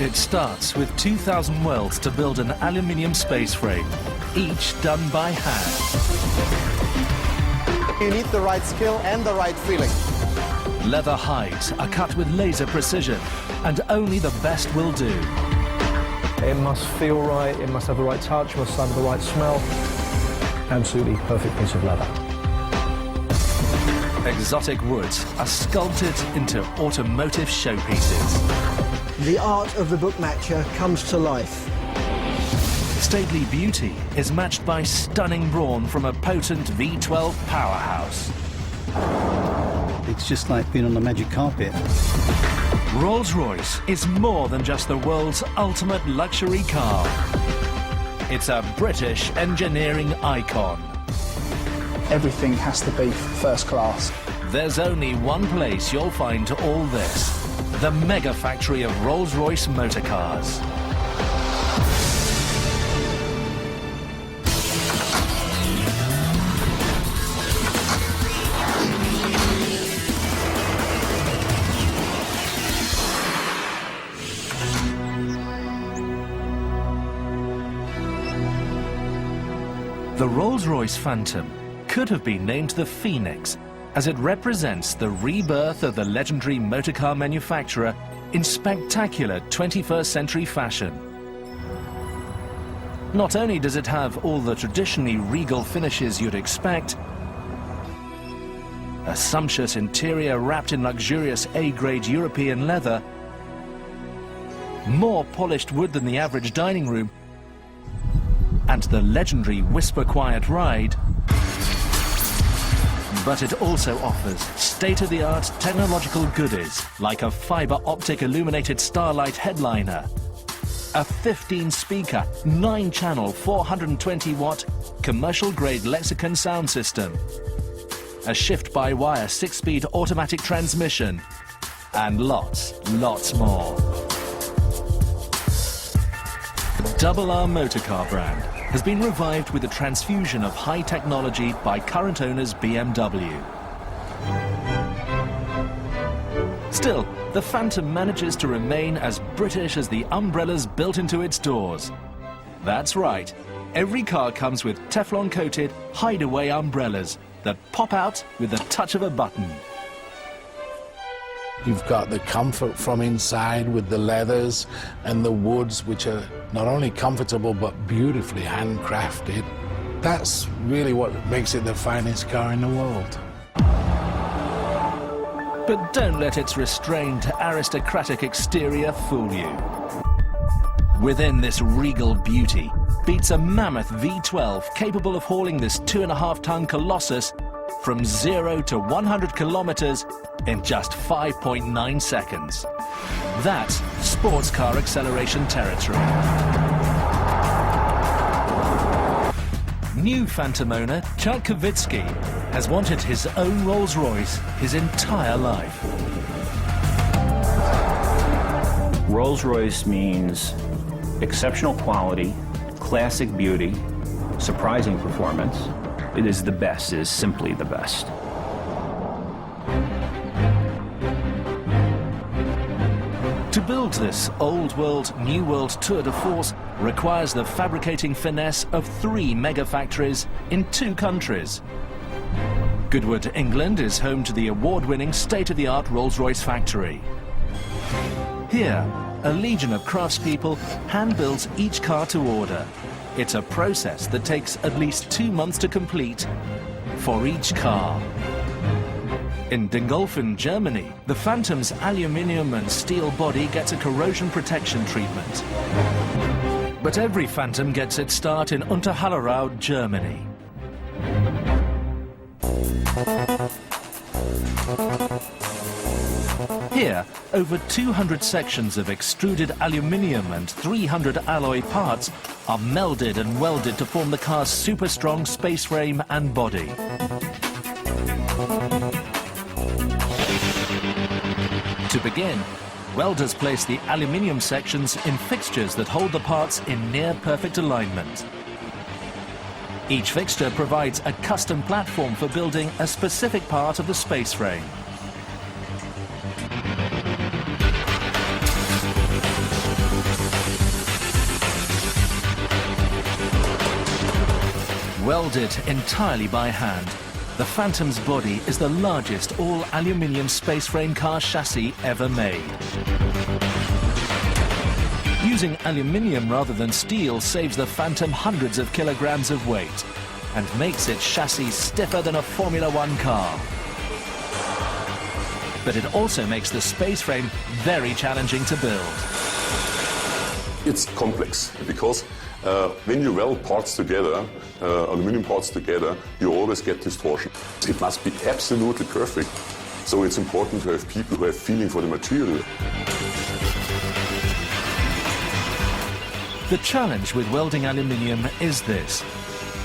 It starts with 2,000 welds to build an aluminium space frame, each done by hand. You need the right skill and the right feeling. Leather hides are cut with laser precision, and only the best will do. It must feel right, it must have the right touch, must have the right smell. Absolutely perfect piece of leather. Exotic woods are sculpted into automotive showpieces. The art of the book matcher comes to life. Stately beauty is matched by stunning brawn from a potent V12 powerhouse. It's just like being on the magic carpet. Rolls-Royce is more than just the world's ultimate luxury car. It's a British engineering icon. Everything has to be first class. There's only one place you'll find all this: the mega factory of Rolls-Royce motor cars. The Rolls-Royce Phantom could have been named the Phoenix, as it represents the rebirth of the legendary motorcar manufacturer in spectacular 21st century fashion. Not only does it have all the traditionally regal finishes you'd expect, a sumptuous interior wrapped in luxurious A-grade European leather, more polished wood than the average dining room, and the legendary Whisper Quiet ride, but it also offers state-of-the-art technological goodies like a fiber-optic illuminated starlight headliner, a 15-speaker, 9-channel, 420-watt commercial-grade Lexicon sound system, a shift-by-wire 6-speed automatic transmission, and lots more. The Double R motorcar brand has been revived with a transfusion of high technology by current owners BMW. Still, the Phantom manages to remain as British as the umbrellas built into its doors. That's right, every car comes with Teflon-coated hideaway umbrellas that pop out with the touch of a button. You've got the comfort from inside with the leathers and the woods, which are not only comfortable but beautifully handcrafted. That's really what makes it the finest car in the world. But don't let its restrained, aristocratic exterior fool you. Within this regal beauty beats a mammoth V12 capable of hauling this 2.5-ton colossus from 0 to 100 kilometers in just 5.9 seconds. That's sports car acceleration territory. New Phantom owner Chuck Kavitsky has wanted his own Rolls-Royce his entire life. Rolls-Royce means exceptional quality, classic beauty, surprising performance. It is the best, it is simply the best. To build this old world, new world tour de force requires the fabricating finesse of 3 mega factories in 2 countries. Goodwood, England is home to the award-winning state-of-the-art Rolls-Royce factory. Here, a legion of craftspeople hand-builds each car to order. It's a process that takes at least 2 months to complete for each car. In Dingolfing, Germany, the Phantom's aluminium and steel body gets a corrosion protection treatment. But every Phantom gets its start in Unterhallerau, Germany. Here, over 200 sections of extruded aluminium and 300 alloy parts are melded and welded to form the car's super strong space frame and body. To begin, welders place the aluminium sections in fixtures that hold the parts in near perfect alignment. Each fixture provides a custom platform for building a specific part of the space frame. Welded entirely by hand, the Phantom's body is the largest all-aluminium space frame car chassis ever made. Using aluminium rather than steel saves the Phantom hundreds of kilograms of weight and makes its chassis stiffer than a Formula One car. But it also makes the space frame very challenging to build. It's complex because when you weld parts together, aluminum parts together, you always get distortion. It must be absolutely perfect. So it's important to have people who have feeling for the material. The challenge with welding aluminium is this.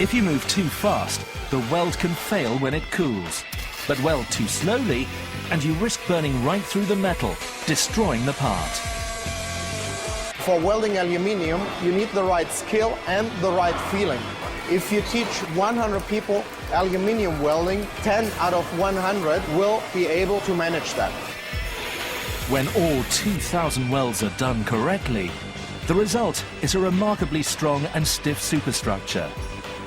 If you move too fast, the weld can fail when it cools. But weld too slowly, and you risk burning right through the metal, destroying the part. For welding aluminium, you need the right skill and the right feeling. If you teach 100 people aluminium welding, 10 out of 100 will be able to manage that. When all 2,000 welds are done correctly, the result is a remarkably strong and stiff superstructure.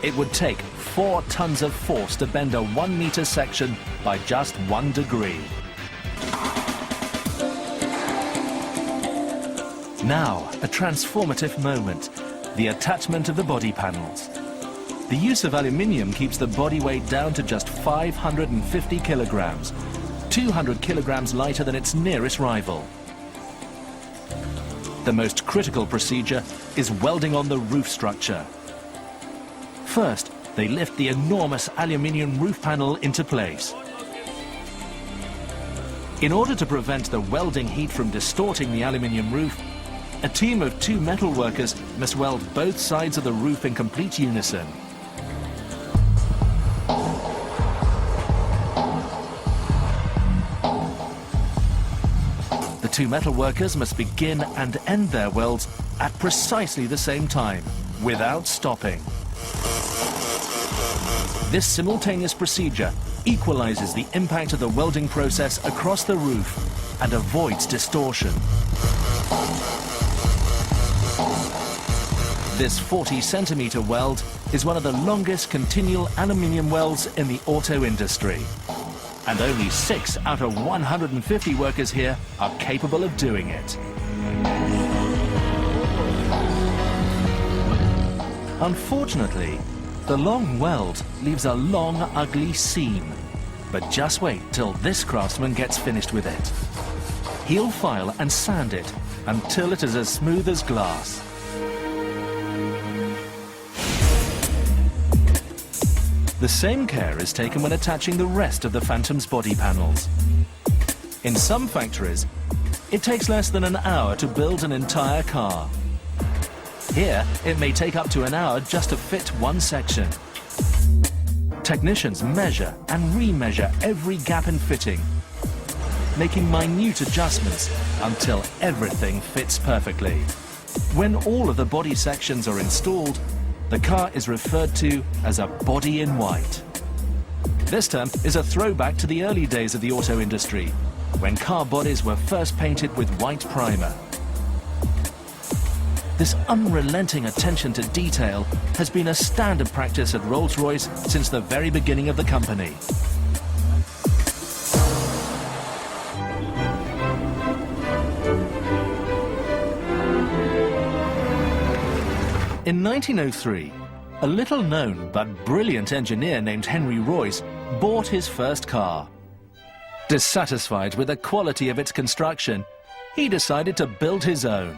It would take 4 tons of force to bend a 1 meter section by just 1 degree. Now, a transformative moment, the attachment of the body panels. The use of aluminium keeps the body weight down to just 550 kilograms, 200 kilograms lighter than its nearest rival. The most critical procedure is welding on the roof structure. First, they lift the enormous aluminium roof panel into place. In order to prevent the welding heat from distorting the aluminium roof, a team of 2 metal workers must weld both sides of the roof in complete unison. The 2 metal workers must begin and end their welds at precisely the same time, without stopping. This simultaneous procedure equalizes the impact of the welding process across the roof and avoids distortion. This 40-centimeter weld is one of the longest continual aluminium welds in the auto industry. And only 6 out of 150 workers here are capable of doing it. Unfortunately, the long weld leaves a long, ugly seam. But just wait till this craftsman gets finished with it. He'll file and sand it until it is as smooth as glass. The same care is taken when attaching the rest of the Phantom's body panels. In some factories, it takes less than an hour to build an entire car. Here, it may take up to an hour just to fit one section. Technicians measure and remeasure every gap in fitting, making minute adjustments until everything fits perfectly. When all of the body sections are installed, the car is referred to as a body in white. This term is a throwback to the early days of the auto industry, when car bodies were first painted with white primer. This unrelenting attention to detail has been a standard practice at Rolls-Royce since the very beginning of the company. In 1903, a little-known but brilliant engineer named Henry Royce bought his first car. Dissatisfied with the quality of its construction, he decided to build his own.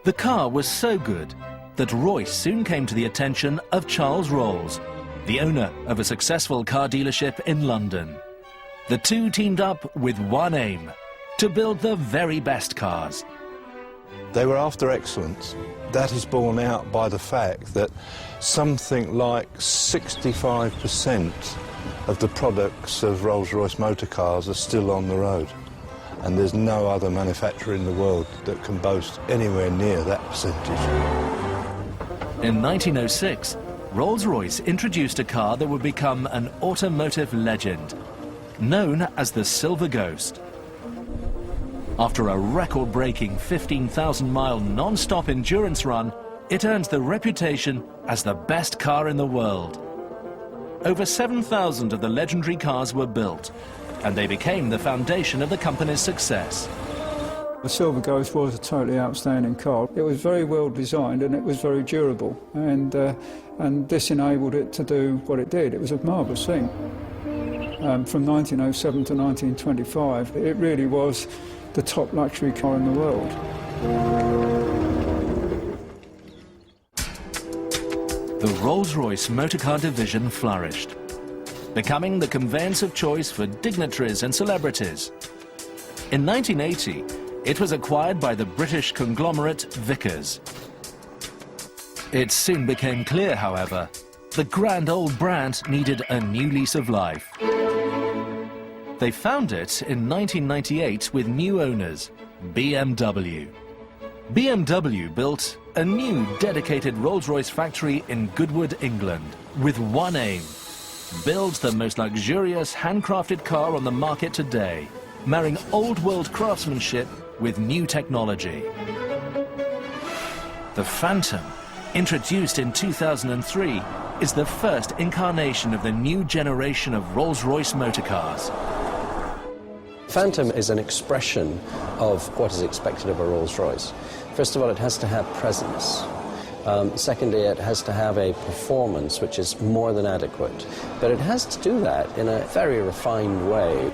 The car was so good that Royce soon came to the attention of Charles Rolls, the owner of a successful car dealership in London. The two teamed up with one aim: to build the very best cars. They were after excellence. That is borne out by the fact that something like 65% of the products of Rolls-Royce motor cars are still on the road. And there's no other manufacturer in the world that can boast anywhere near that percentage. In 1906, Rolls-Royce introduced a car that would become an automotive legend, known as the Silver Ghost. After a record-breaking 15,000-mile non-stop endurance run, it earned the reputation as the best car in the world. Over 7,000 of the legendary cars were built, and they became the foundation of the company's success. The Silver Ghost was a totally outstanding car. It was very well designed and it was very durable, and this enabled it to do what it did. It was a marvellous thing. From 1907 to 1925, it really was the top luxury car in the world. The Rolls-Royce motorcar division flourished, becoming the conveyance of choice for dignitaries and celebrities. In 1980, it was acquired by the British conglomerate Vickers. It soon became clear, however, the grand old brand needed a new lease of life. They found it in 1998 with new owners, BMW. BMW built a new dedicated Rolls-Royce factory in Goodwood, England, with one aim: build the most luxurious handcrafted car on the market today, marrying old world craftsmanship with new technology. The Phantom, introduced in 2003, is the first incarnation of the new generation of Rolls-Royce motorcars. Phantom is an expression of what is expected of a Rolls-Royce. First of all, it has to have presence. Secondly, it has to have a performance which is more than adequate. But it has to do that in a very refined way.